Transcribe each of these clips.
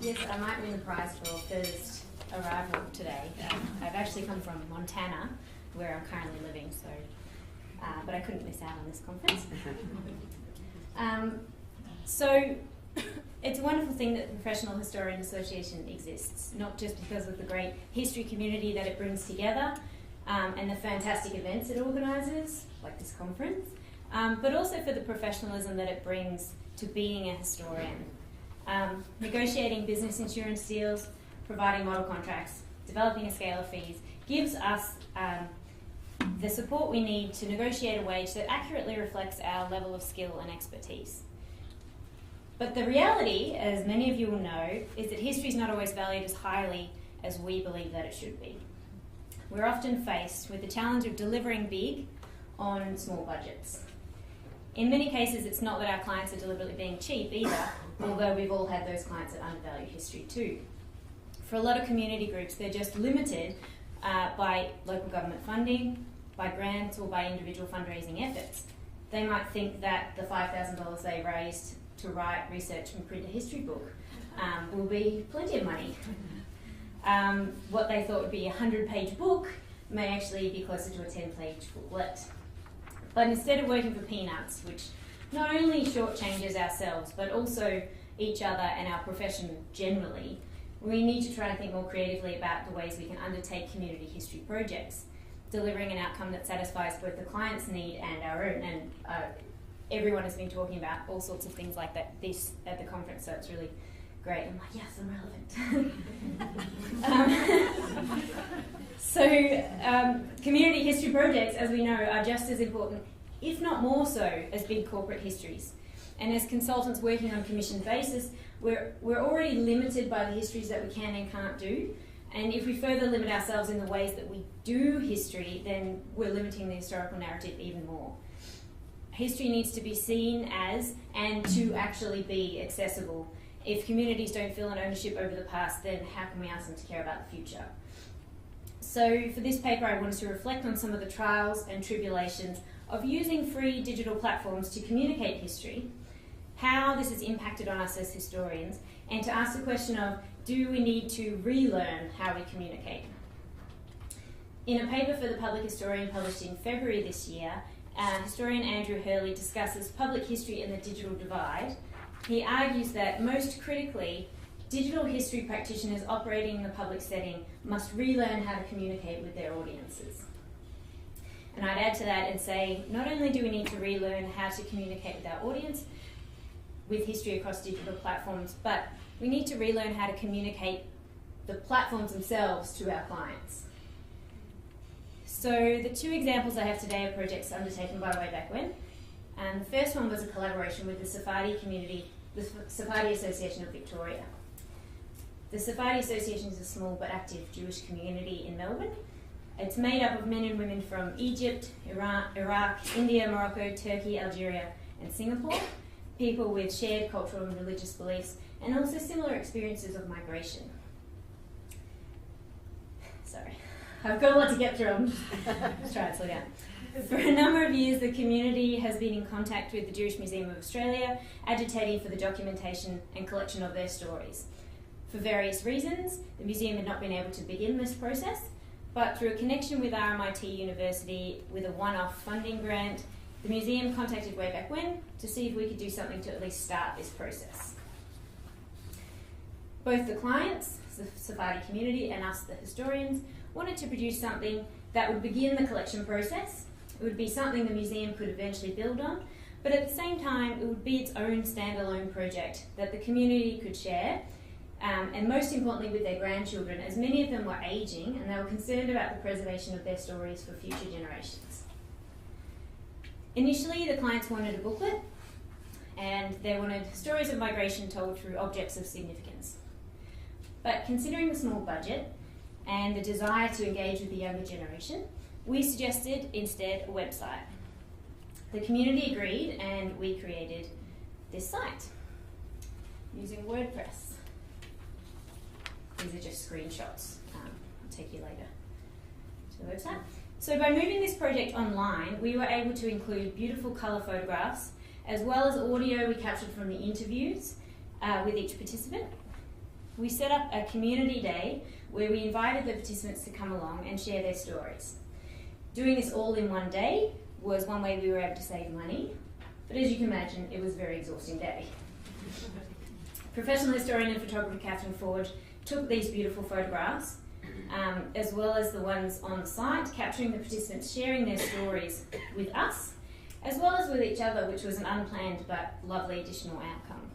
Yes, I might win the prize for furthest arrival today. I've actually come from Montana, where I'm currently living, so but I couldn't miss out on this conference. So it's a wonderful thing that the Professional Historian Association exists, not just because of the great history community that it brings together and the fantastic events it organises, like this conference, but also for the professionalism that it brings to being a historian. Negotiating business insurance deals, providing model contracts, developing a scale of fees, gives us the support we need to negotiate a wage that accurately reflects our level of skill and expertise. But the reality, as many of you will know, is that history is not always valued as highly as we believe that it should be. We're often faced with the challenge of delivering big on small budgets. In many cases, it's not that our clients are deliberately being cheap either, although we've all had those clients that undervalue history too. For a lot of community groups, they're just limited by local government funding, by grants, or by individual fundraising efforts. They might think that the $5,000 they raised to write, research and print a history book will be plenty of money. What they thought would be a 100-page book may actually be closer to a 10-page booklet. But instead of working for peanuts, which not only shortchanges ourselves, but also each other and our profession generally, we need to try and think more creatively about the ways we can undertake community history projects, delivering an outcome that satisfies both the client's need and our own. And everyone has been talking about all sorts of things like that at the conference, so it's really great. I'm like, yes, I'm relevant. Community history projects, as we know, are just as important, if not more so, as big corporate histories. And as consultants working on a commissioned basis, we're already limited by the histories that we can and can't do. And if we further limit ourselves in the ways that we do history, then we're limiting the historical narrative even more. History needs to be seen as and to actually be accessible. If communities don't feel an ownership over the past, then how can we ask them to care about the future? So for this paper, I wanted to reflect on some of the trials and tribulations of using free digital platforms to communicate history, how this has impacted on us as historians, and to ask the question of, do we need to relearn how we communicate? In a paper for the Public Historian published in February this year, historian Andrew Hurley discusses public history and the digital divide. He argues that most critically, digital history practitioners operating in the public setting must relearn how to communicate with their audiences. And I'd add to that and say, not only do we need to relearn how to communicate with our audience with history across digital platforms, but we need to relearn how to communicate the platforms themselves to our clients. So the two examples I have today are projects undertaken by Way Back When. And the first one was a collaboration with the Sephardi community, the Sephardi Association of Victoria. The Sephardi Association is a small but active Jewish community in Melbourne. It's made up of men and women from Egypt, Iraq, India, Morocco, Turkey, Algeria, and Singapore, people with shared cultural and religious beliefs, and also similar experiences of migration. Sorry, I've got a lot to get through. I'm just trying to slow down. For a number of years, the community has been in contact with the Jewish Museum of Australia, agitating for the documentation and collection of their stories. For various reasons, the museum had not been able to begin this process, but through a connection with RMIT University with a one-off funding grant, the museum contacted Way Back When to see if we could do something to at least start this process. Both the clients, the Sephardi community, and us, the historians, wanted to produce something that would begin the collection process. It would be something the museum could eventually build on, but at the same time, it would be its own standalone project that the community could share, and most importantly with their grandchildren, as many of them were ageing and they were concerned about the preservation of their stories for future generations. Initially, the clients wanted a booklet, and they wanted stories of migration told through objects of significance. But considering the small budget and the desire to engage with the younger generation, we suggested instead a website. The community agreed, and we created this site using WordPress. These are just screenshots. I'll take you later to the website. So by moving this project online, we were able to include beautiful colour photographs, as well as audio we captured from the interviews with each participant. we set up a community day where we invited the participants to come along and share their stories. Doing this all in one day was one way we were able to save money, but as you can imagine, it was a very exhausting day. Professional historian and photographer Catherine Forge took these beautiful photographs, as well as the ones on the site, capturing the participants sharing their stories with us, as well as with each other, which was an unplanned but lovely additional outcome.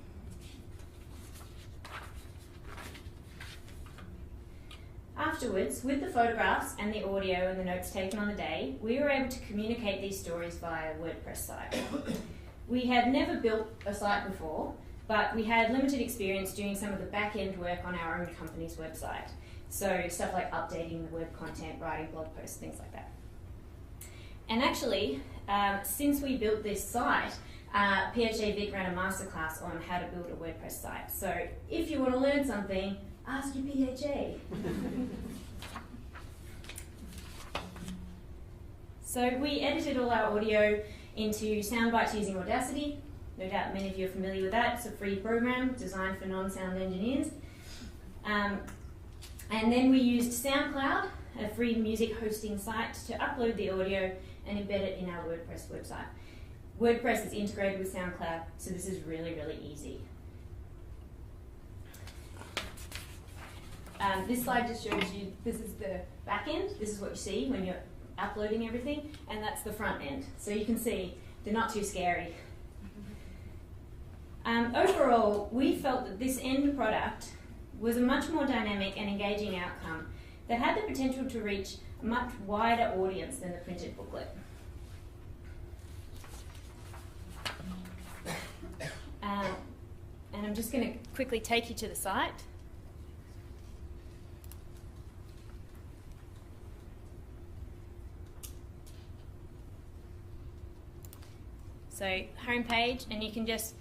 Afterwards, with the photographs and the audio and the notes taken on the day, we were able to communicate these stories via a WordPress site. We had never built a site before, but we had limited experience doing some of the back-end work on our own company's website. So stuff like updating the web content, writing blog posts, things like that. And actually, since we built this site, PHA Vic ran a masterclass on how to build a WordPress site. So if you want to learn something, ask your PHA. So we edited all our audio into sound bites using Audacity. No doubt many of you are familiar with that. It's a free program designed for non-sound engineers. And then we used SoundCloud, a free music hosting site, to upload the audio and embed it in our WordPress website. WordPress is integrated with SoundCloud, so this is really, really easy. This slide just shows you, this is the back end, this is what you see when you're uploading everything, and that's the front end. So you can see they're not too scary. Overall, we felt that this end product was a much more dynamic and engaging outcome that had the potential to reach a much wider audience than the printed booklet. And I'm just going to quickly take you to the site. So homepage, and you can just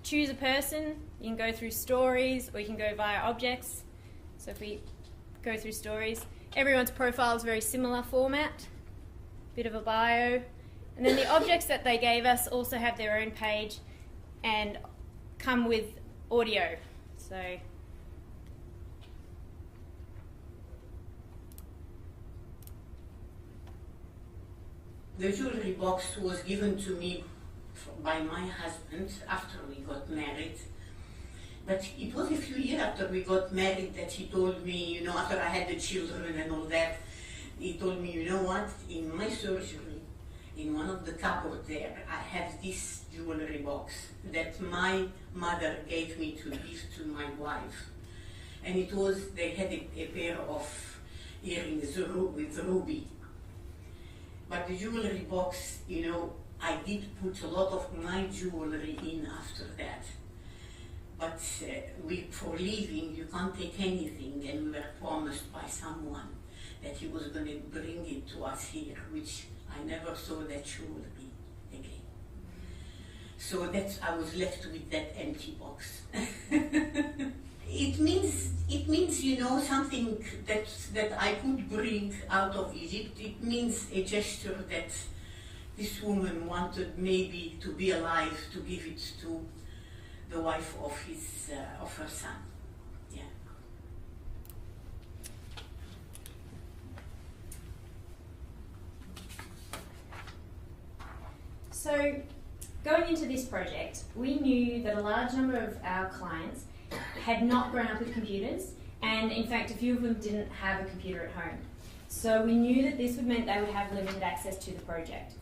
choose a person, you can go through stories, or you can go via objects. So if we go through stories, everyone's profile is very similar format, bit of a bio, and then the objects that they gave us also have their own page and come with audio. So the jewelry box was given to me by my husband after we got married. But it was a few years after we got married that he told me, you know, after I had the children and all that, he told me, you know what, in my surgery, in one of the cupboards there, I have this jewelry box that my mother gave me to give to my wife. And it was, they had a pair of earrings with ruby. But the jewelry box, you know, I did put a lot of my jewelry in after that. But for living, you can't take anything, and we were promised by someone that he was going to bring it to us here, which I never saw that jewelry again. So that I was left with that empty box. It means, you know, something that I could bring out of Egypt. It means a gesture that this woman wanted maybe to be alive, to give it to the wife of her son. Yeah. So, going into this project, we knew that a large number of our clients had not grown up with computers, and in fact a few of them didn't have a computer at home. So we knew that this would mean they would have limited access to the project.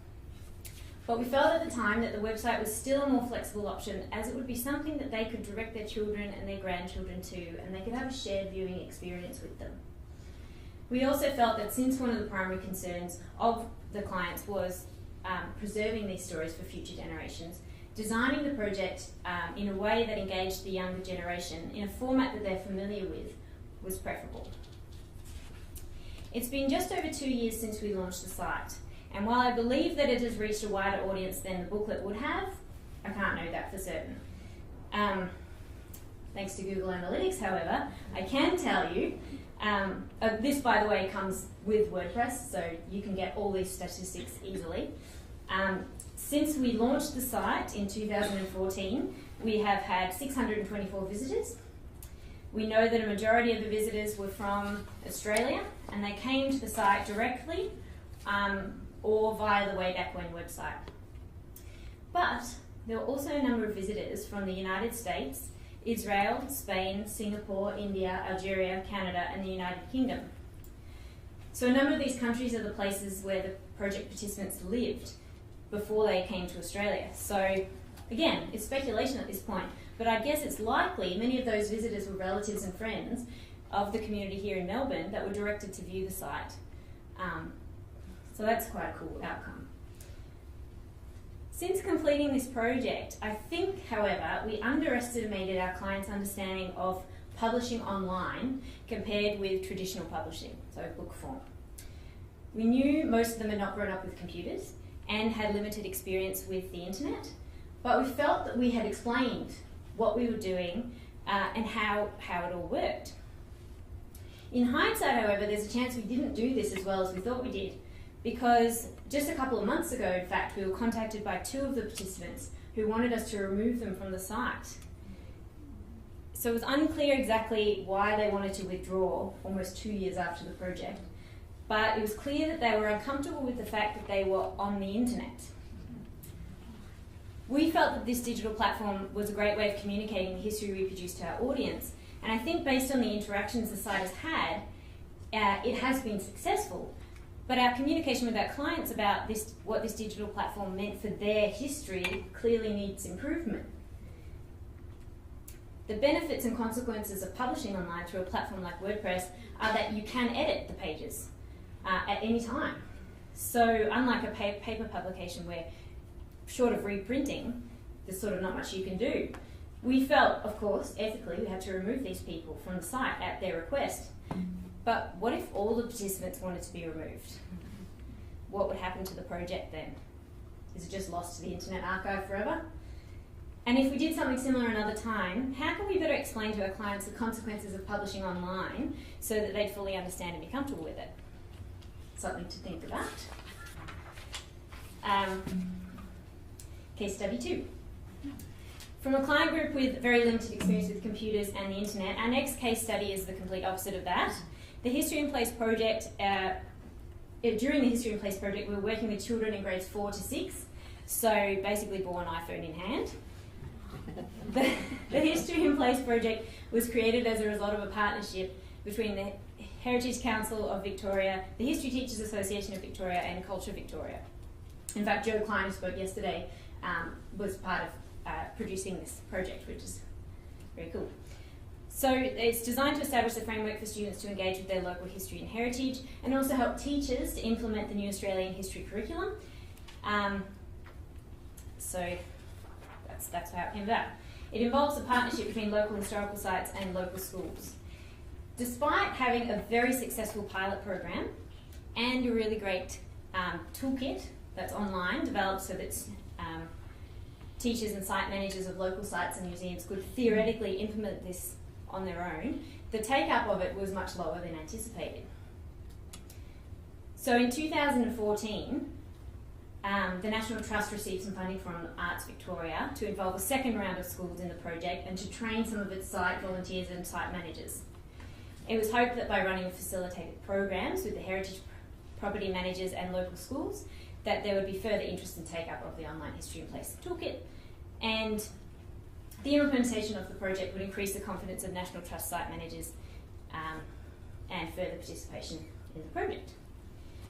But we felt at the time that the website was still a more flexible option, as it would be something that they could direct their children and their grandchildren to, and they could have a shared viewing experience with them. We also felt that since one of the primary concerns of the clients was preserving these stories for future generations, designing the project in a way that engaged the younger generation in a format that they're familiar with was preferable. It's been just over 2 years since we launched the site, and while I believe that it has reached a wider audience than the booklet would have, I can't know that for certain. Thanks to Google Analytics, however, I can tell you, this by the way comes with WordPress, so you can get all these statistics easily. Since we launched the site in 2014, we have had 624 visitors. We know that a majority of the visitors were from Australia, and they came to the site directly or via the Way Back When website. But there were also a number of visitors from the United States, Israel, Spain, Singapore, India, Algeria, Canada, and the United Kingdom. So a number of these countries are the places where the project participants lived before they came to Australia. So again, it's speculation at this point, but I guess it's likely many of those visitors were relatives and friends of the community here in Melbourne that were directed to view the site. So that's quite a cool outcome. Since completing this project, I think, however, we underestimated our clients' understanding of publishing online compared with traditional publishing, so book form. We knew most of them had not grown up with computers and had limited experience with the internet, but we felt that we had explained what we were doing and how it all worked. In hindsight, however, there's a chance we didn't do this as well as we thought we did, because just a couple of months ago, in fact, we were contacted by 2 of the participants who wanted us to remove them from the site. So it was unclear exactly why they wanted to withdraw almost 2 years after the project, but it was clear that they were uncomfortable with the fact that they were on the internet. We felt that this digital platform was a great way of communicating the history we produced to our audience, and I think based on the interactions the site has had, it has been successful. But our communication with our clients about what this digital platform meant for their history clearly needs improvement. The benefits and consequences of publishing online through a platform like WordPress are that you can edit the pages at any time. So unlike a paper publication where, short of reprinting, there's sort of not much you can do. We felt, of course, ethically, we had to remove these people from the site at their request. But what if all the participants wanted to be removed? What would happen to the project then? Is it just lost to the Internet Archive forever? And if we did something similar another time, how can we better explain to our clients the consequences of publishing online so that they'd fully understand and be comfortable with it? Something to think about. Case study 2. From a client group with very limited experience with computers and the internet, our next case study is the complete opposite of that. The History in Place project, during the History in Place project, we were working with children in grades 4 to 6, so basically born iPhone in hand. The History in Place project was created as a result of a partnership between the Heritage Council of Victoria, the History Teachers Association of Victoria, and Culture Victoria. In fact, Joe Klein, who spoke yesterday, was part of producing this project, which is very cool. So it's designed to establish the framework for students to engage with their local history and heritage, and also help teachers to implement the new Australian history curriculum. So that's how it came about. It involves a partnership between local historical sites and local schools. Despite having a very successful pilot program and a really great toolkit that's online, developed so that teachers and site managers of local sites and museums could theoretically implement this on their own, the take-up of it was much lower than anticipated. So in 2014, the National Trust received some funding from Arts Victoria to involve a second round of schools in the project and to train some of its site volunteers and site managers. It was hoped that by running facilitated programs with the heritage property managers and local schools, that there would be further interest and take-up of the online History in Place toolkit, and the implementation of the project would increase the confidence of National Trust site managers and further participation in the project.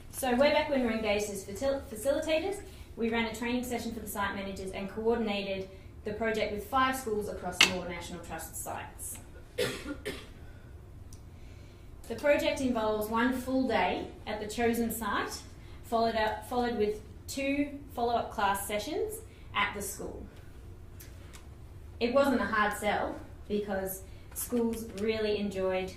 So way back when we were engaged as facilitators, we ran a training session for the site managers and coordinated the project with 5 schools across 4 National Trust sites. The project involves 1 full day at the chosen site, followed with 2 follow-up class sessions at the school. It wasn't a hard sell because schools really enjoyed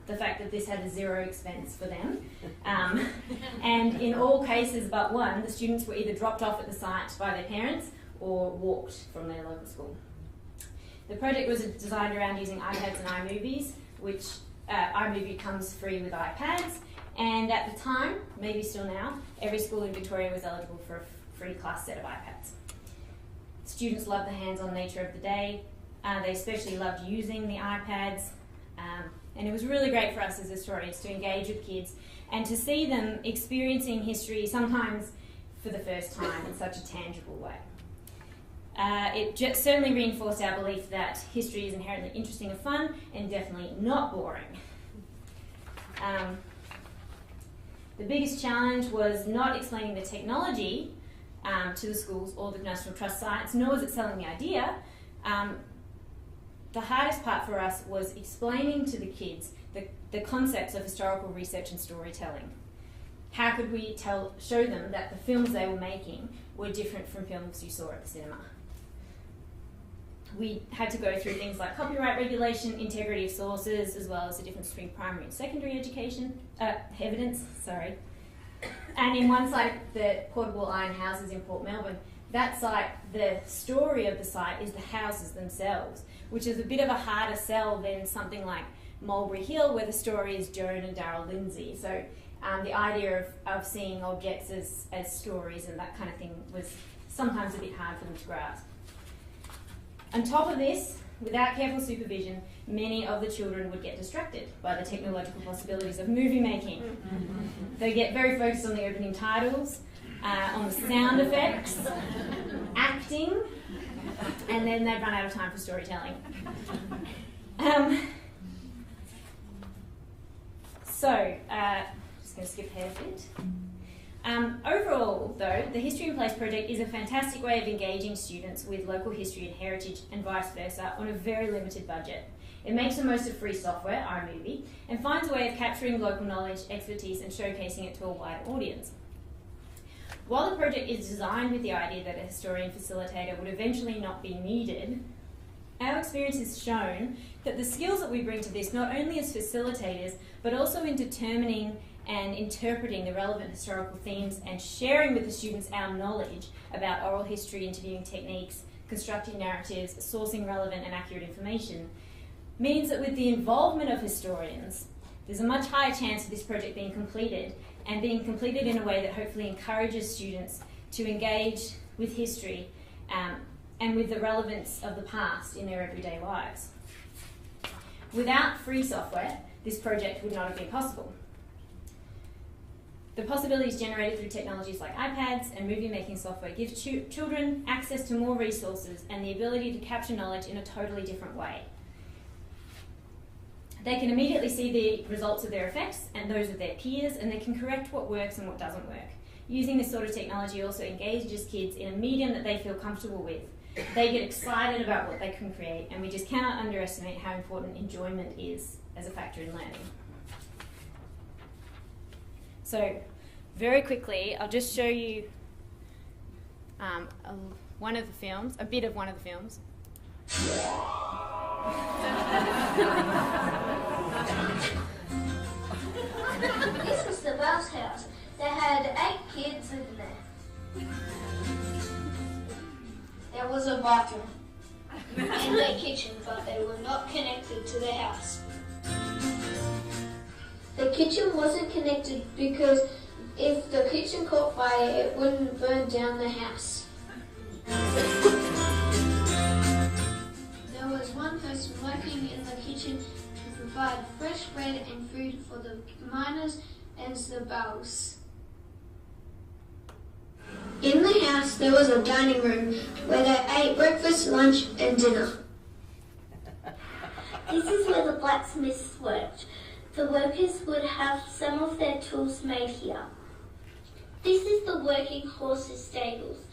the fact that this had a 0 expense for them. And in all cases but one, the students were either dropped off at the site by their parents or walked from their local school. The project was designed around using iPads and iMovies, which iMovie comes free with iPads, and at the time, maybe still now, every school in Victoria was eligible for a free class set of iPads. Students loved the hands-on nature of the day, They especially loved using the iPads, and it was really great for us as historians to engage with kids and to see them experiencing history sometimes for the first time in such a tangible way. It certainly reinforced our belief that history is inherently interesting and fun, and definitely not boring. The biggest challenge was not explaining the technology to the schools or the National Trust sites, nor was it selling the idea. The hardest part for us was explaining to the kids the concepts of historical research and storytelling. How could we show them that the films they were making were different from films you saw at the cinema? We had to go through things like copyright regulation, integrity of sources, as well as the difference between primary and secondary evidence. And in one site, the portable iron houses in Port Melbourne, that site, the story of the site is the houses themselves, which is a bit of a harder sell than something like Mulberry Hill, where the story is Joan and Darryl Lindsay. So the idea of seeing objects as stories and that kind of thing was sometimes a bit hard for them to grasp. On top of this, without careful supervision, many of the children would get distracted by the technological possibilities of movie making. They get very focused on the opening titles, on the sound effects, acting, and then they'd run out of time for storytelling. Just going to skip ahead a bit. Overall, though, the History in Place project is a fantastic way of engaging students with local history and heritage and vice versa on a very limited budget. It makes the most of free software, iMovie, and finds a way of capturing local knowledge, expertise and showcasing it to a wider audience. While the project is designed with the idea that a historian facilitator would eventually not be needed, our experience has shown that the skills that we bring to this, not only as facilitators, but also in determining and interpreting the relevant historical themes and sharing with the students our knowledge about oral history, interviewing techniques, constructing narratives, sourcing relevant and accurate information, means that with the involvement of historians, there's a much higher chance of this project being completed, and being completed in a way that hopefully encourages students to engage with history and with the relevance of the past in their everyday lives. Without free software, this project would not have been possible. The possibilities generated through technologies like iPads and movie-making software give children access to more resources and the ability to capture knowledge in a totally different way. They can immediately see the results of their effects and those of their peers, and they can correct what works and what doesn't work. Using this sort of technology also engages kids in a medium that they feel comfortable with. They get excited about what they can create, and we just cannot underestimate how important enjoyment is as a factor in learning. So, very quickly, I'll just show you one of the films, a bit of one of the films. This was the Wells house. They had 8 kids living there. There was a bathroom and a kitchen, but they were not connected to the house. The kitchen wasn't connected because if the kitchen caught fire, it wouldn't burn down the house. There was one person working in the kitchen to provide fresh bread and food for the miners and the bells. In the house, there was a dining room where they ate breakfast, lunch and dinner. This is where the blacksmiths worked. The workers would have some of their tools made here. This is the working horses' stables.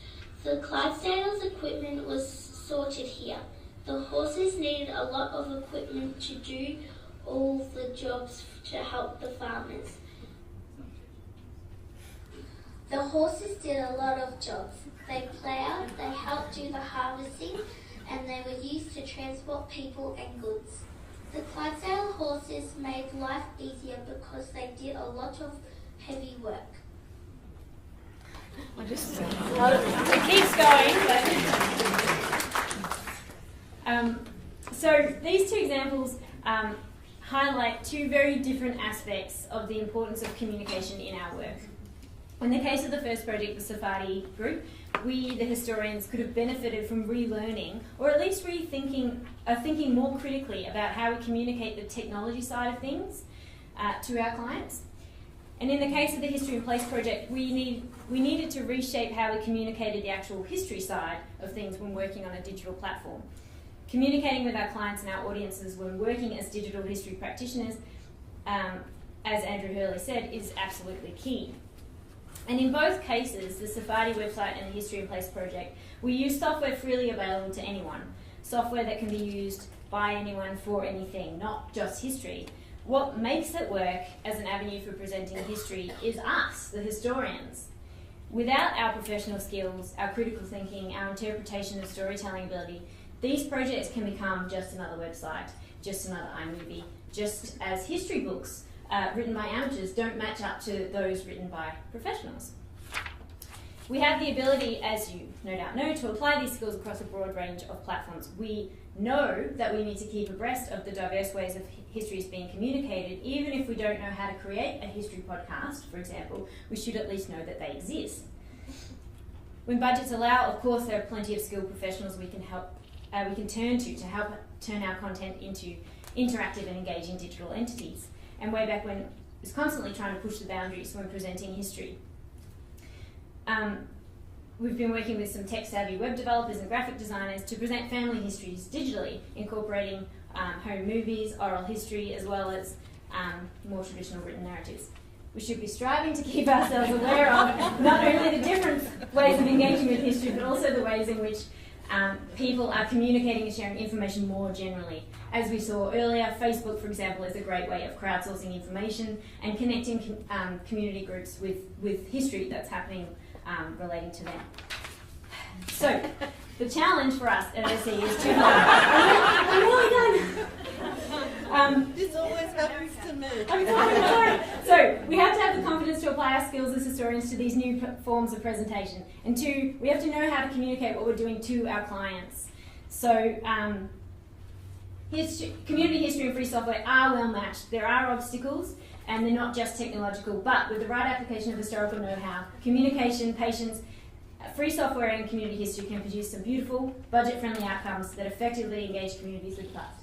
The Clydesdales' equipment was sorted here. The horses needed a lot of equipment to do all the jobs to help the farmers. The horses did a lot of jobs. They ploughed, they helped do the harvesting, and they were used to transport people and goods. The Clydesdale horses made life easier because they did a lot of heavy work. It keeps going. So these two examples highlight two very different aspects of the importance of communication in our work. In the case of the first project, the Sephardi group, we, the historians, could have benefited from relearning, or at least thinking more critically about how we communicate the technology side of things to our clients. And in the case of the History in Place project, we needed to reshape how we communicated the actual history side of things when working on a digital platform. Communicating with our clients and our audiences when working as digital history practitioners, as Andrew Hurley said, is absolutely key. And in both cases, the Sephardi website and the History in Place project, we use software freely available to anyone. Software that can be used by anyone for anything, not just history. What makes it work as an avenue for presenting history is us, the historians. Without our professional skills, our critical thinking, our interpretation of storytelling ability, these projects can become just another website, just another iMovie, just as history books written by amateurs don't match up to those written by professionals. We have the ability, as you no doubt know, to apply these skills across a broad range of platforms. We know that we need to keep abreast of the diverse ways of history is being communicated. Even if we don't know how to create a history podcast, for example, we should at least know that they exist. When budgets allow, of course, there are plenty of skilled professionals we can turn to help turn our content into interactive and engaging digital entities. And way back when, was constantly trying to push the boundaries when presenting history. We've been working with some tech-savvy web developers and graphic designers to present family histories digitally, incorporating home movies, oral history, as well as more traditional written narratives. We should be striving to keep ourselves aware of not only the different ways of engaging with history, but also the ways in which people are communicating and sharing information more generally. As we saw earlier, Facebook, for example, is a great way of crowdsourcing information and connecting community groups with history that's happening relating to them. So, the challenge for us at OC is to... I'm really done! This always happens to me. I'm sorry. So, we have to have the confidence to apply our skills as historians to these new forms of presentation. And two, we have to know how to communicate what we're doing to our clients. So, community history and free software are well matched. There are obstacles, and they're not just technological, but with the right application of historical know-how, communication, patience, free software and community history can produce some beautiful, budget-friendly outcomes that effectively engage communities with the past.